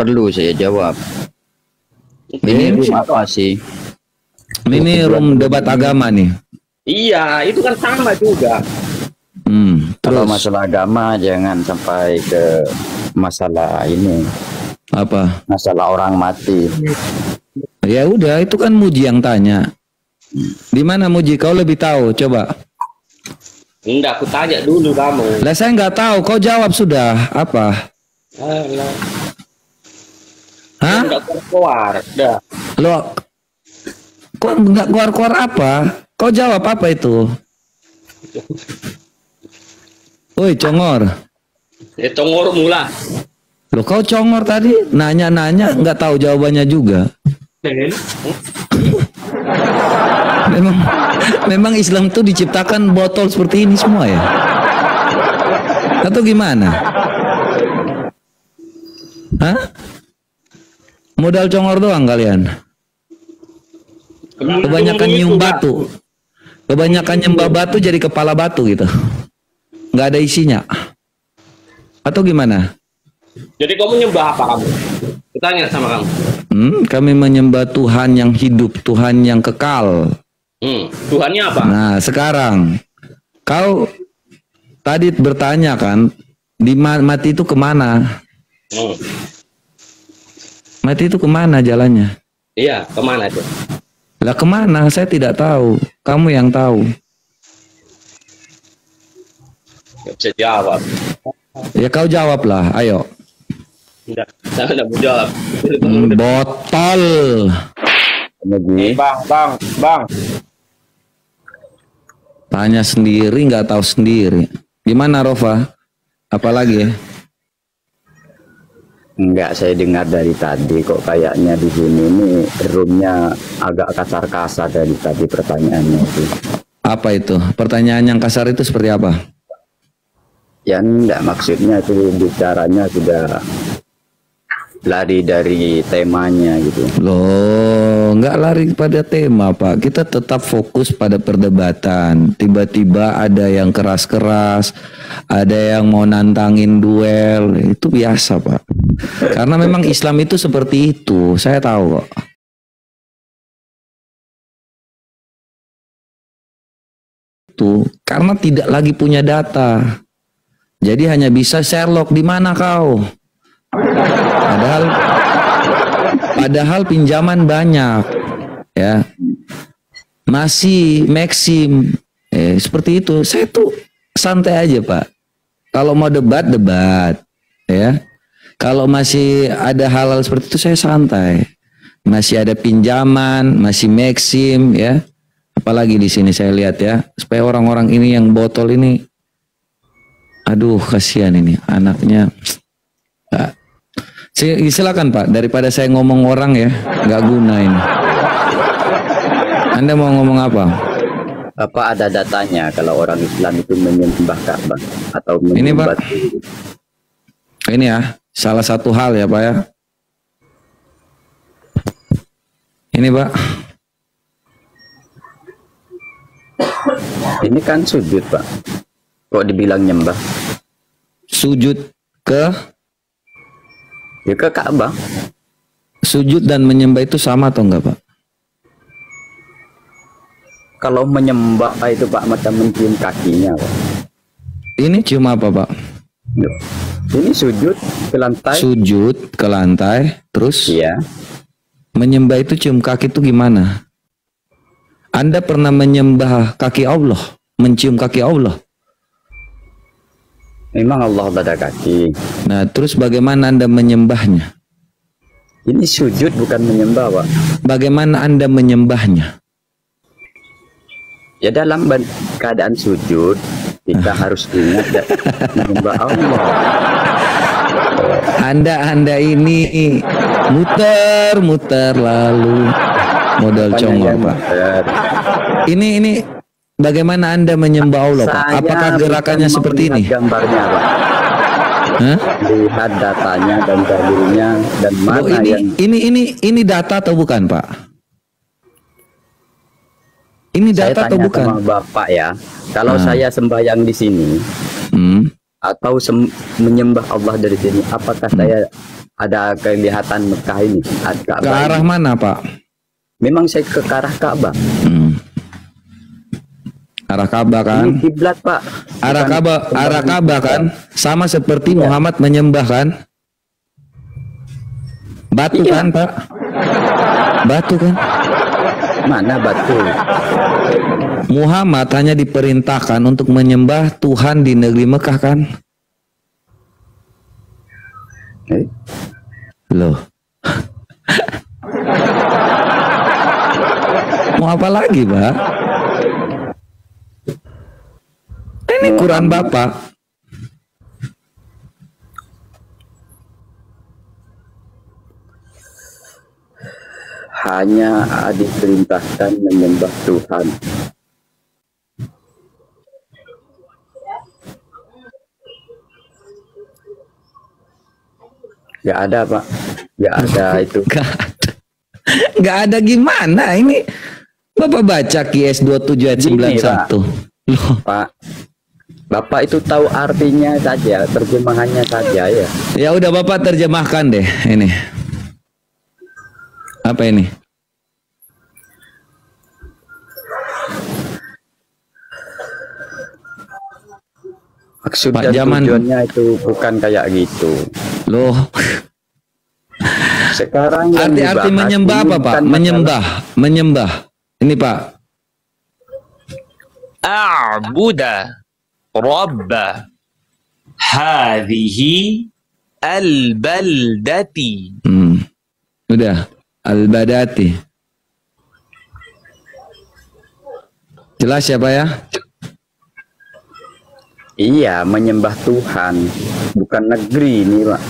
perlu saya jawab. Ini room apa sih? Ini room debat agama nih. Iya, itu kan sama juga. Kalau masalah agama jangan sampai ke masalah ini. Apa? Masalah orang mati. Ya udah, itu kan Muji yang tanya. Di mana Muji? Kau lebih tahu, coba. Enggak, aku tanya dulu kamu. Lah saya nggak tahu, kau jawab sudah. Apa? Alah. Hah? Enggak keluar, dah. Lo kok nggak keluar-keluar apa? Kau jawab apa itu? Woi, congor. Congor mula. Lo kau congor tadi, nanya-nanya nggak tahu jawabannya juga. Memang Islam tuh diciptakan botol seperti ini semua ya? Atau gimana? Hah? Modal congor doang kalian? Kebanyakan nyium batu. Kebanyakan nyembah batu jadi kepala batu gitu. Nggak ada isinya. Atau gimana? Jadi kamu nyembah apa kamu? Tanya sama kamu. Kami menyembah Tuhan yang hidup, Tuhan yang kekal. Tuhannya apa? Nah, sekarang kau tadi bertanya kan, di mati itu kemana? Mati itu kemana jalannya? Iya, kemana itu? Lah kemana? Saya tidak tahu. Kamu yang tahu. Gak bisa jawab. Ya kau jawablah, ayo. Enggak, saya enggak mau jawab. Botol. Bang. Tanya sendiri, nggak tahu sendiri. Gimana Rofa? Apalagi? Enggak, saya dengar dari tadi kok kayaknya di sini ini roomnya agak kasar-kasar dari tadi pertanyaannya itu. Apa itu? Pertanyaan yang kasar itu seperti apa? Ya enggak, maksudnya itu bicaranya sudah lari dari temanya gitu. Loh, nggak lari pada tema Pak. Kita tetap fokus pada perdebatan. Tiba-tiba ada yang keras-keras, ada yang mau nantangin duel. Itu biasa Pak. Karena memang Islam itu seperti itu. Saya tahu kok. Itu karena tidak lagi punya data. Jadi hanya bisa Sherlock, di mana kau? Padahal pinjaman banyak, ya. Masih Maxim, seperti itu. Saya tuh santai aja Pak. Kalau mau debat, ya. Kalau masih ada hal-hal seperti itu saya santai. Masih ada pinjaman, masih Maxim, ya. Apalagi di sini saya lihat ya, supaya orang-orang ini yang botol ini, aduh kasihan ini anaknya. Silakan Pak, daripada saya ngomong orang ya, nggak guna ini. Anda mau ngomong apa? Apa ada datanya kalau orang Islam itu menyembah Ka'bah atau menyembah? Ini Pak, ini ya, salah satu hal ya Pak ya. Ini Pak. Ini kan sujud Pak. Kok dibilang nyembah? Sujud ke? Ya ke Ka'bah. Sujud dan menyembah itu sama atau enggak Pak? Kalau menyembah itu Pak macam mencium kakinya Pak. Ini cium apa Pak? Ini sujud ke lantai. Sujud ke lantai, terus? Iya. Menyembah itu cium kaki itu gimana? Anda pernah menyembah kaki Allah? Mencium kaki Allah? Memang Allah ada kaki. Nah, terus bagaimana Anda menyembahnya? Ini sujud bukan menyembah Pak. Bagaimana Anda menyembahnya? Ya dalam keadaan sujud kita harus ingat dan menyembah Allah. Anda ini muter-muter lalu modal congor Pak. Ini bagaimana Anda menyembah Allah Pak? Apakah gerakannya seperti ini? Gambarnya Pak. Hah? Lihat datanya dan dalilnya dan mana ini data atau bukan Pak? Ini data atau bukan? Sama Bapak ya. Kalau saya sembahyang di sini atau menyembah Allah dari sini, apakah saya ada kelihatan Mekah ini. Ke arah mana, Pak? Memang saya ke arah Ka'bah. Arah Ka'bah kan? Ini kiblat, Pak. Arah Ka'bah kan? Sama seperti Muhammad menyembah kan? Batu kan, Pak? Batu kan? Mana batu? Muhammad hanya diperintahkan untuk menyembah Tuhan di negeri Mekah kan? Loh. Mau apa lagi, Pak? Ini Quran Bapak. Hanya diperintahkan menyembah Tuhan. Gak ada, Pak. Gak ada itu. Gak ada gimana ini? Bapak baca QS 27 ayat 91. Loh. Pak, Bapak itu tahu artinya saja, terjemahannya saja ya. Ya udah Bapak terjemahkan deh ini. Apa ini? Maksud Pak dan Jaman. tujuannya itu bukan kayak gitu. Loh. Sekarang yang Arti-arti dibahas menyembah ini apa, Pak? bukan Menyembah, menyembah. Ini, Pak. A'buda Rabba hadhihi al-baldati. Udah. Al-Badati. Jelas ya, Pak ya? Iya, menyembah Tuhan, bukan negeri ini, Pak.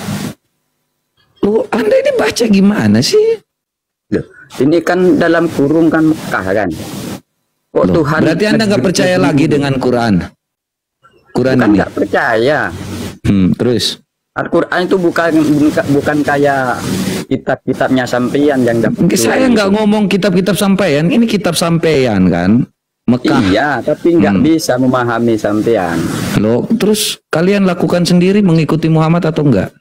Loh, Anda ini baca gimana sih? Loh, ini kan dalam kurung kan Mekah kan. Kok Loh, Tuhan berarti Anda nggak percaya lagi dengan Quran? Quran bukan ini? nggak percaya. Terus? Al-Quran itu bukan kayak kitab-kitabnya sampeyan yang dapat. Saya nggak ngomong kitab-kitab sampeyan, ini kitab sampeyan kan? Mekah. Iya, tapi nggak bisa memahami sampeyan. Loh, terus kalian lakukan sendiri mengikuti Muhammad atau enggak?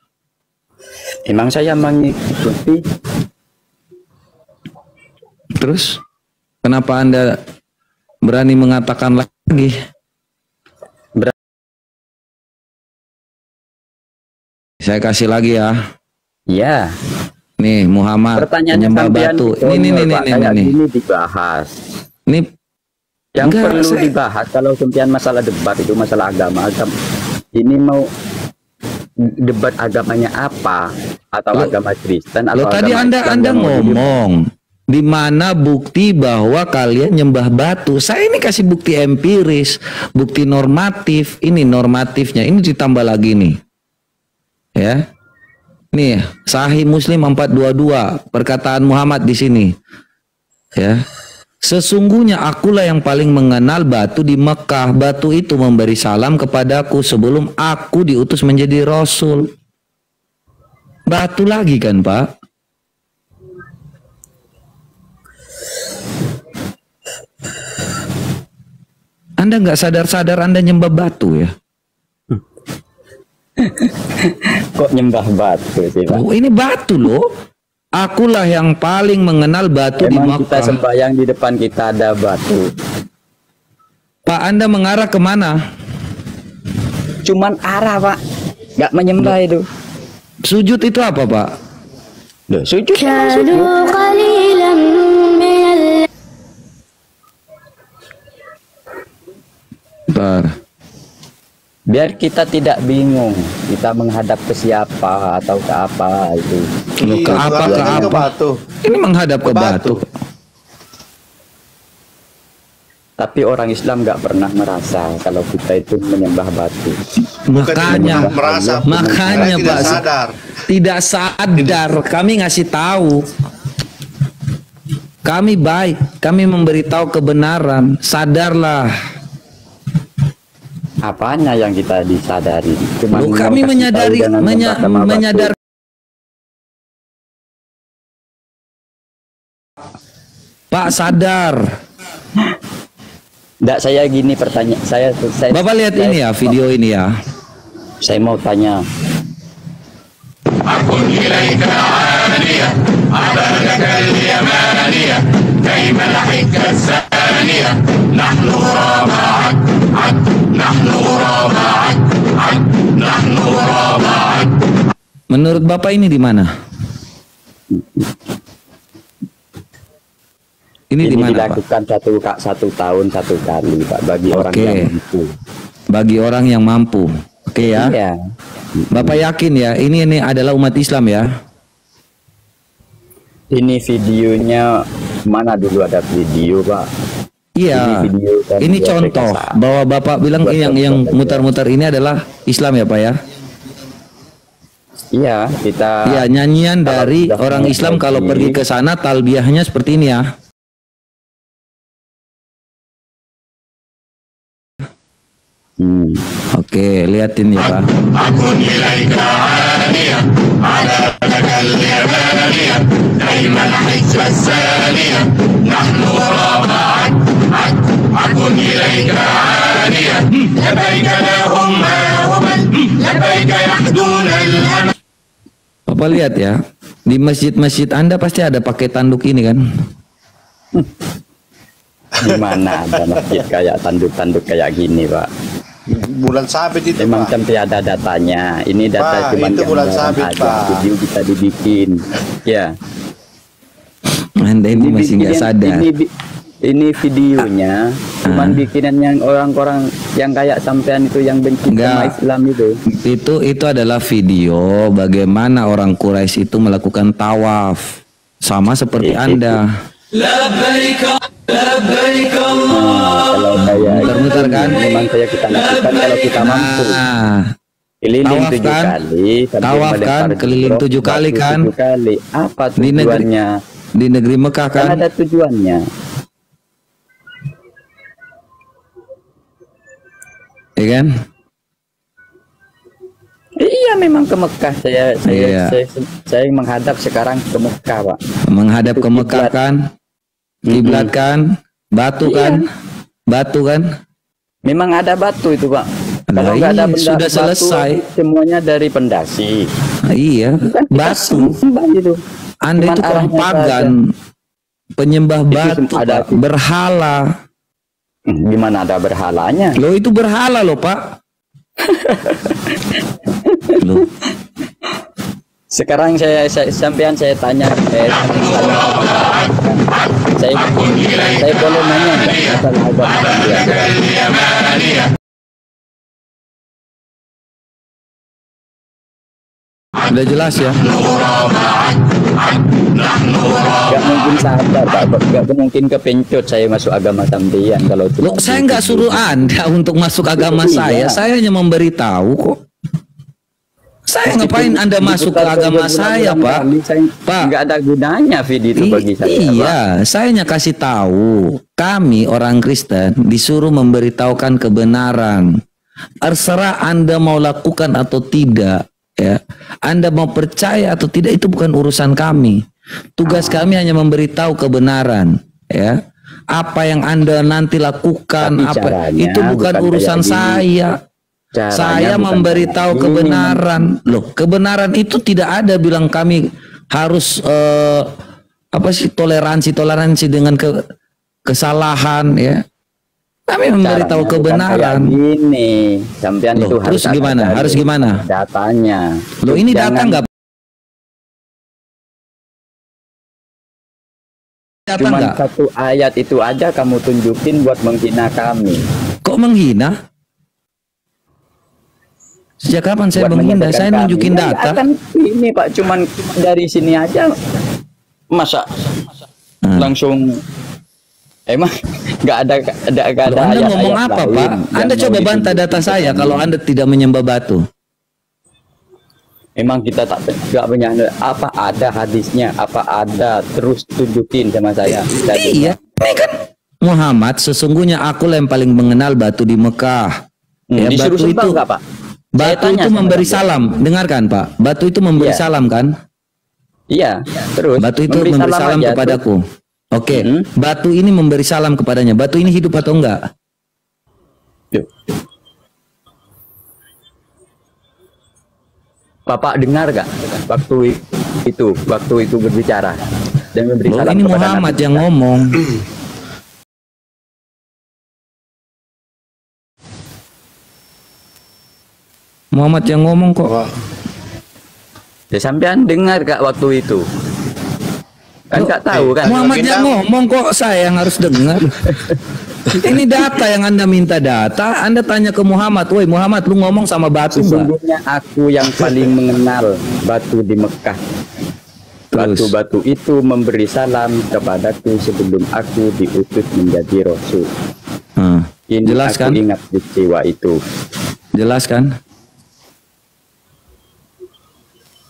Emang saya mengikuti. Terus kenapa Anda berani mengatakan lagi? Saya kasih lagi ya. Iya. Nih Muhammad Pertanyaannya penyembah sampean batu. gitu, Ini Pak, kayak nih. gini dibahas. Ini Yang enggak, perlu saya- dibahas kalau sampean masalah debat itu masalah agama. Ini mau debat agamanya apa? Atau Loh, agama Kristen atau Loh tadi agama Islam Anda yang mau ngomong di mana bukti bahwa kalian nyembah batu. Saya ini kasih bukti empiris, bukti normatif. Ini normatifnya. Ini ditambah lagi nih. Ya. Nih, Sahih Muslim 422, perkataan Muhammad di sini. Ya. Sesungguhnya akulah yang paling mengenal batu di Mekah. Batu itu memberi salam kepadaku sebelum aku diutus menjadi rasul. Batu lagi kan, Pak? Anda nggak sadar-sadar Anda nyembah batu ya? Kok nyembah batu sih, Pak? Oh, ini batu loh. Akulah yang paling mengenal batu di Emang kita Makkah. sembahyang di depan kita ada batu. Pak, Anda mengarah kemana? Cuman arah, Pak. Nggak menyembah itu. Sujud itu apa, Pak? Loh, sujud. كانوا قليلا من الليل Bentar. Biar kita tidak bingung, kita menghadap ke siapa atau ke apa itu. Loh, ke apa, ke Tuhannya apa? batu. Ini menghadap ke batu. Tapi orang Islam nggak pernah merasa kalau kita itu menyembah batu. Makanya, merasa, makanya tidak Pak, sadar. tidak sadar. Kami ngasih tahu. Kami baik, kami memberitahu kebenaran. Sadarlah. Apanya yang kita disadari? Cuma Loh, mau kami kasih menyadari, tahu jangan nyembah sama batu. menyadar. Pak sadar. Nggak, saya gini pertanyaan. Saya Bapak lihat ini ya, video ini ya. Saya mau tanya. Menurut Bapak ini di mana? Ini di Ini mana, Pak? dilakukan satu tahun satu kali, Pak, bagi orang Oke. yang mampu. Bagi orang yang mampu. Oke ya. Iya. Bapak yakin ya, ini adalah umat Islam ya? Ini videonya mana dulu ada video, Pak? Iya. Ini video dan Ini buat contoh PKK. bahwa Bapak bilang Buat yang contoh aja. mutar-mutar ini adalah Islam ya, Pak ya? Iya, kita Iya, nyanyian kalau dari sudah orang mau Islam kalau pergi, pergi ke sana talbiyahnya seperti ini ya. Oke, liatin ya, Pak. Bapak lihat ya, di masjid-masjid Anda pasti ada pakai tanduk ini kan? di mana ada masjid kayak tanduk-tanduk kayak gini, Pak? Bulan sabit itu, Memang Pak. kan tiada datanya. Ini data Pak, cuma itu bulan gambaran sabit, aja. Pak. Video bisa dibikin. Ya. Anda ini masih nggak sadar. Ini videonya cuman bikinan yang orang-orang yang kayak sampean itu yang benci sama Enggak. Islam itu. Itu adalah video bagaimana orang Quraisy itu melakukan tawaf sama seperti Anda. Kalau saya Muter-muter kan? memang saya kita lakukan kalau kita mampu. Nah, Keliling Tawaf 7 kan? kali, sambil Tawaf melempar kan? Keliling jumroh, 7 kali batu kan? 7 kali. Apa Di negeri- tujuannya? di negeri Mekah Kan kan? ada tujuannya. Ya kan? Iya, memang ke Mekah. Iya. Saya menghadap sekarang ke Mekah, Pak. Menghadap ke Mekah Kiblat. kan? Kiblat kan? Batu Iya. kan? Batu kan? Memang ada batu itu, Pak. Nah, Kalau nggak ada iya, sudah batu, selesai. semuanya dari pendasi. Nah, iya, Kan kita batu. sembah itu. Anda Cuman itu orang arahnya pagan, penyembah batu, ada- Pak. Berhala. Gimana ada berhalanya? Loh itu berhala loh, Pak. Loh, Sekarang sampean saya tanya, saya boleh nanya nggak masalah agama sampean? udah jelas ya. Gak mungkin sadar, Pak. Gak mungkin kepencut saya masuk agama sampean kalau Loh, saya nggak suruh Anda untuk masuk agama Iya. saya hanya memberitahu kok. Saya ngapain Anda masuk ke agama saya, Pak? Pak. Nggak ada gunanya video itu bagi saya, Pak. Iya, saya hanya kasih tahu. Kami orang Kristen disuruh memberitahukan kebenaran. Terserah Anda mau lakukan atau tidak, ya. Anda mau percaya atau tidak itu bukan urusan kami. Tugas kami hanya memberitahu kebenaran, ya. Apa yang Anda nanti lakukan, Tapi caranya itu bukan bukan urusan kayak gini. saya. Caranya Saya bukan memberitahu kayak gini. kebenaran. Loh, kebenaran itu tidak ada bilang kami harus apa sih toleransi dengan kesalahan, ya. Kami memberitahu Caranya bukan kebenaran. kayak gini. Sampean Loh, itu terus harus gimana? ada Harus gimana? Datanya. Loh, ini data Jangan nggak? Data Cuman nggak? satu ayat itu aja kamu tunjukin buat menghina kami. Kok menghina? Sejak kapan saya Buat menghina? menyebabkan Saya kami. nunjukin Ya, data. kan ini Pak, cuman dari sini aja masa langsung emang nggak ada Loh, Anda ayat-ayat ngomong apa, lain Pak? yang Anda mau coba bantah ditunjukin data ke saya kami. kalau Anda tidak menyembah batu. Emang kita nggak punya apa ada hadisnya, apa ada, terus tunjukin sama saya. Iya, ini kan Muhammad, sesungguhnya aku yang paling mengenal batu di Mekah. Ya, Disuruh batu sembah itu nggak, Pak? Saya batu tanya itu sama memberi dia. salam. Dengarkan, Pak. Batu itu memberi Iya. salam kan? Iya, terus Batu itu memberi salam aja, kepadaku. Oke, Hmm. batu ini memberi salam kepadanya. Batu ini hidup atau enggak? terus. Bapak dengar gak waktu itu berbicara dan memberi Loh, salam ini kepada Muhammad Nabi yang kita? ngomong. Muhammad yang ngomong kok. Wah, Ya sampean dengar gak waktu itu? Kan nggak tahu kan? Muhammad yang ngomong kok, saya yang harus dengar. Ini data yang Anda minta data, Anda tanya ke Muhammad, woi Muhammad lu ngomong sama batu nggak? Sesungguhnya aku yang paling mengenal batu di Mekah. Terus? Batu-batu itu memberi salam kepadaku sebelum aku diutus menjadi rasul. Ini Jelas aku kan? ingat peristiwa itu. Jelas kan?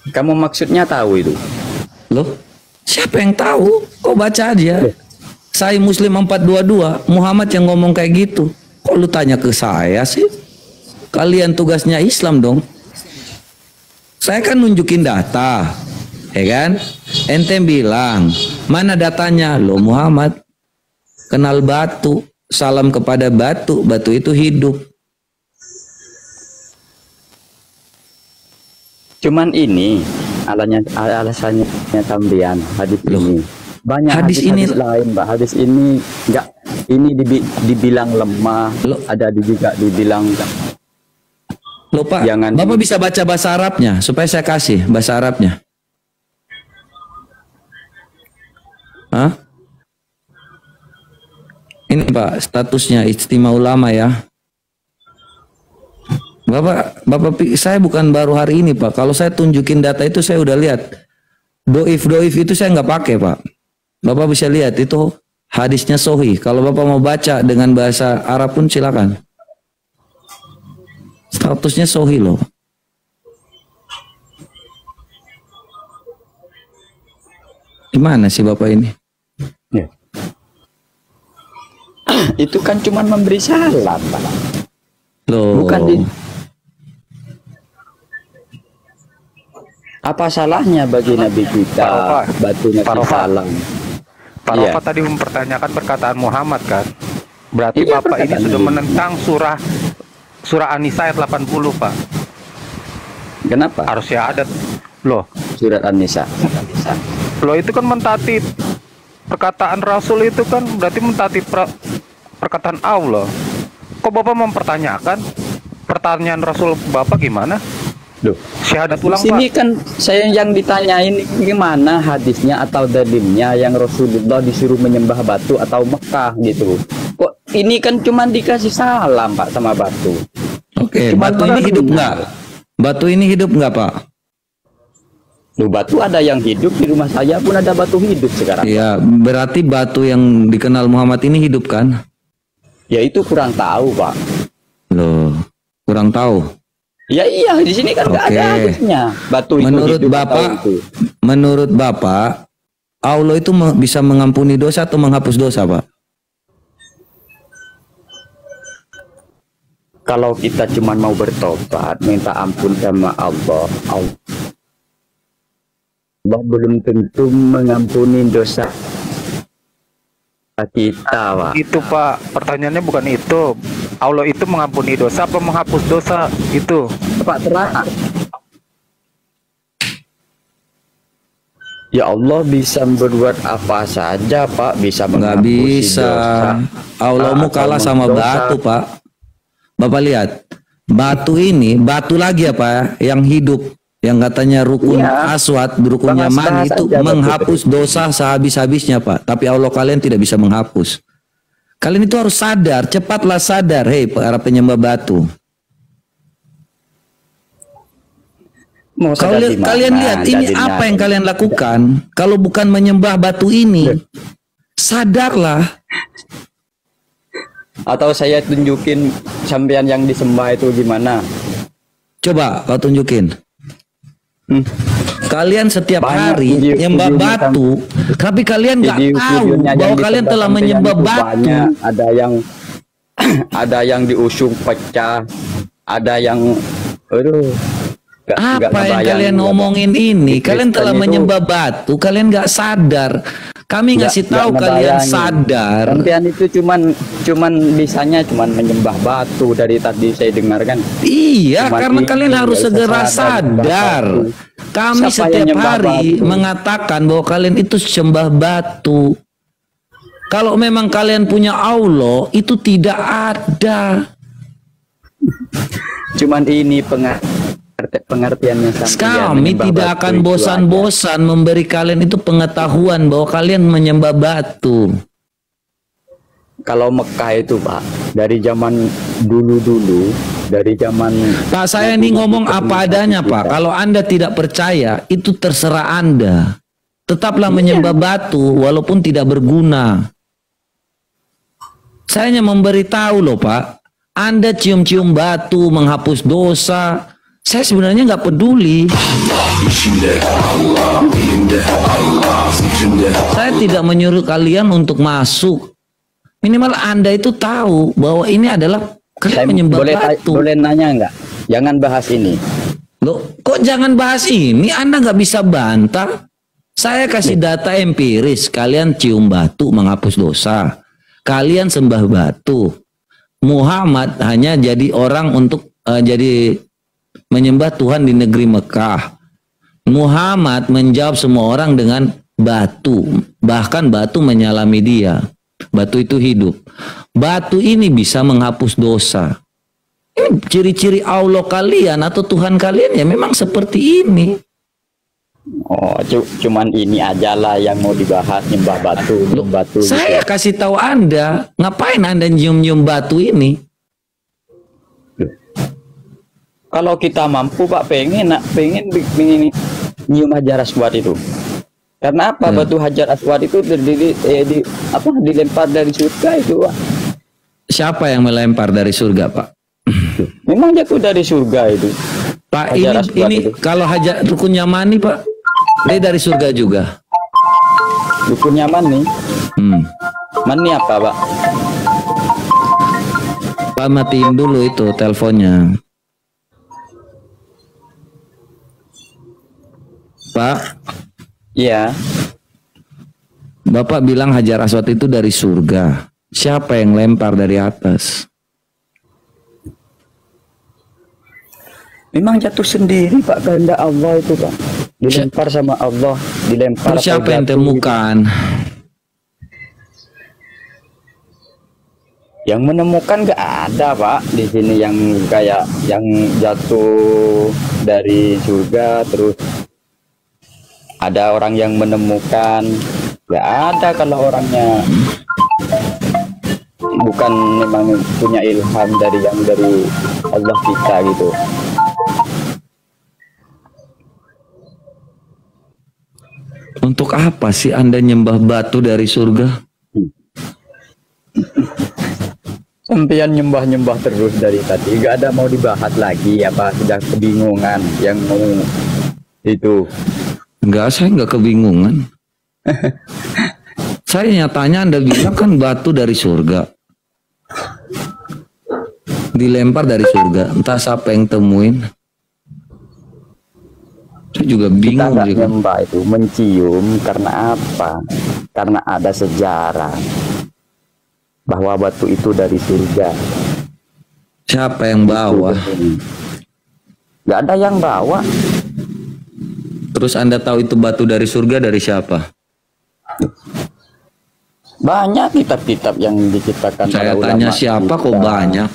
Kamu maksudnya tahu itu? Loh, siapa yang tahu? Kok baca aja. Saya Muslim 422, Muhammad yang ngomong kayak gitu. Kok lu tanya ke saya sih? Kalian tugasnya Islam dong. Saya kan nunjukin data, ya kan? Ente bilang, mana datanya? Lo Muhammad kenal batu, salam kepada batu, batu itu hidup. Cuman ini alasannya tambahan hadis Loh, ini. Banyak hadis hadis ini- lain, Mbak. Hadis ini enggak, ini dibilang lemah, Loh. ada juga dibilang Loh Pak, Jangan- Bapak bisa baca bahasa Arabnya supaya saya kasih bahasa Arabnya. Hah? Ini Pak statusnya istimewa ulama ya. Bapak, saya bukan baru hari ini Pak. Kalau saya tunjukin data itu saya udah lihat. Doif itu saya nggak pakai Pak. Bapak bisa lihat itu hadisnya sahih. Kalau Bapak mau baca dengan bahasa Arab pun silakan. Statusnya sahih loh. Gimana sih Bapak ini? ya. Itu kan cuman memberi salam, Pak. Loh. Bukan di apa salahnya bagi Nabi kita Pak Rofa. batunya Pak Rofa. salam? Pak Iya. Rofa tadi mempertanyakan perkataan Muhammad kan? Berarti Iya, Bapak ini perkataan sudah Nabi. menentang surah An-Nisa ayat 80, Pak. Kenapa? Harusnya ada loh. Surat An-Nisa. Loh itu kan mentaati perkataan Rasul itu kan berarti mentaati perkataan Allah. Kok Bapak mempertanyakan pertanyaan Rasul Bapak gimana? Duh. Syahadat ulang, Sini Pak. kan saya yang ditanyain gimana hadisnya atau dalilnya yang Rasulullah disuruh menyembah batu atau Mekah gitu. Kok ini kan cuma dikasih salam Pak sama batu. Oke, Cuma batu ini orang hidup benar. nggak? Batu ini hidup nggak Pak? Loh, batu ada yang hidup di rumah saya pun ada batu hidup sekarang. Iya, berarti batu yang dikenal Muhammad ini hidup kan? Ya itu kurang tahu Pak. Loh, kurang tahu. Ya iya di sini kan nggak ada Oke. hadisnya. Batu itu Menurut hidup atau Bapak, itu. menurut Bapak, Allah itu bisa mengampuni dosa atau menghapus dosa, Pak? Kalau kita cuma mau bertobat, minta ampun sama Allah, Allah belum tentu mengampuni dosa kita, Pak. Itu Pak, pertanyaannya bukan itu. Allah itu mengampuni dosa apa menghapus dosa itu? Pak terang. Ya Allah bisa berbuat apa saja, Pak. Bisa Nggak menghapus bisa. dosa. Allahmu Atau kalah sama mendosa. batu, Pak. Bapak lihat, batu ini, batu lagi apa yang hidup, yang katanya rukun Iya. aswad, rukun Bahas-bahas yaman itu aja, batu menghapus dosa sehabis-habisnya, Pak. Tapi Allah kalian tidak bisa menghapus. Kalian itu harus sadar, cepatlah sadar, hei para penyembah batu. Mau sadar di mana? Kalian lihat ini Jadinya. apa yang kalian lakukan? Kalau bukan menyembah batu ini, sadarlah. Atau saya tunjukin sampean yang disembah itu gimana? Coba kau tunjukin. Kalian setiap Banyak hari video- menyembah videonya batu, tapi kalian nggak tahu Video-videonya yang bahwa kalian disembah telah sampean menyembah itu batu. banyak. Ada yang ada yang diusung pecah, ada yang aduh. Apa yang kalian ngomongin ini? Kalian telah Kristen itu- menyembah batu, kalian nggak sadar Kami ngasih tahu kalian sadar. Sampean itu cuman bisanya menyembah batu dari tadi saya dengarkan. Iya, karena kalian harus segera sadar. Kami setiap hari mengatakan bahwa kalian itu sembah batu. Kalau memang kalian punya Allah, itu tidak ada. Cuman ini pengertiannya Kami tidak akan bosan-bosan memberi kalian itu pengetahuan bahwa kalian menyembah batu. Kalau Mekah itu Pak, dari zaman dulu, dari zaman Pak, saya ini ngomong apa adanya Pak. Kalau Anda tidak percaya, itu terserah Anda. Tetaplah menyembah batu walaupun tidak berguna. Saya hanya memberitahu loh Pak. Anda cium-cium batu menghapus dosa. Saya sebenarnya nggak peduli. Saya tidak menyuruh kalian untuk masuk. Minimal Anda itu tahu bahwa ini adalah kalian menyembah batu. Boleh nanya nggak? Jangan bahas ini. Loh, kok jangan bahas ini? Anda nggak bisa bantah. Saya kasih data empiris. Kalian cium batu menghapus dosa. Kalian sembah batu. Muhammad hanya jadi orang untuk jadi menyembah Tuhan di negeri Mekah. Muhammad menjawab semua orang dengan batu. Bahkan batu menyalami dia. Batu itu hidup. Batu ini bisa menghapus dosa. Ini ciri-ciri Allah kalian atau Tuhan kalian ya memang seperti ini. Oh, cuman ini aja lah yang mau dibahas, nyembah batu, batu. Saya kasih tahu Anda, ngapain Anda nyium-nyium batu ini? Kalau kita mampu Pak, pengen nyium Hajar Aswad itu. Karena apa? Batu Hajar Aswad itu dilempar dari surga itu Pak. Siapa yang melempar dari surga Pak? Memang jatuh dari surga itu. Pak, ini kalau Hajar Rukun Yamani Pak, dia dari surga juga. Rukun Yamani? Mani apa Pak? Pak, matiin dulu itu teleponnya. Pak. Iya. Bapak bilang Hajar Aswad itu dari surga. Siapa yang lempar dari atas? Memang jatuh sendiri Pak, kehendak Allah itu Pak. Dilempar sama Allah, dilempar. Terus siapa yang temukan? Yang menemukan nggak ada Pak di sini yang kayak yang jatuh dari surga terus ada orang yang menemukan. Nggak ada kalau orangnya bukan memang punya ilham dari Allah kita gitu. Untuk apa sih Anda nyembah batu dari surga? Sampean nyembah-nyembah terus dari tadi. Gak ada mau dibahas lagi apa? Sudah kebingungan yang mau itu. Enggak, saya enggak kebingungan. Saya nyatanya Anda bilang kan batu dari surga. Dilempar dari surga. Entah siapa yang temuin. Saya juga bingung. Kita nggak nyembah itu, mencium karena apa? Karena ada sejarah bahwa batu itu dari surga. Siapa yang bawa? Nggak ada yang bawa. Terus Anda tahu itu batu dari surga dari siapa? Banyak kitab-kitab yang diciptakan Saya para tanya ulama siapa kita. kok banyak?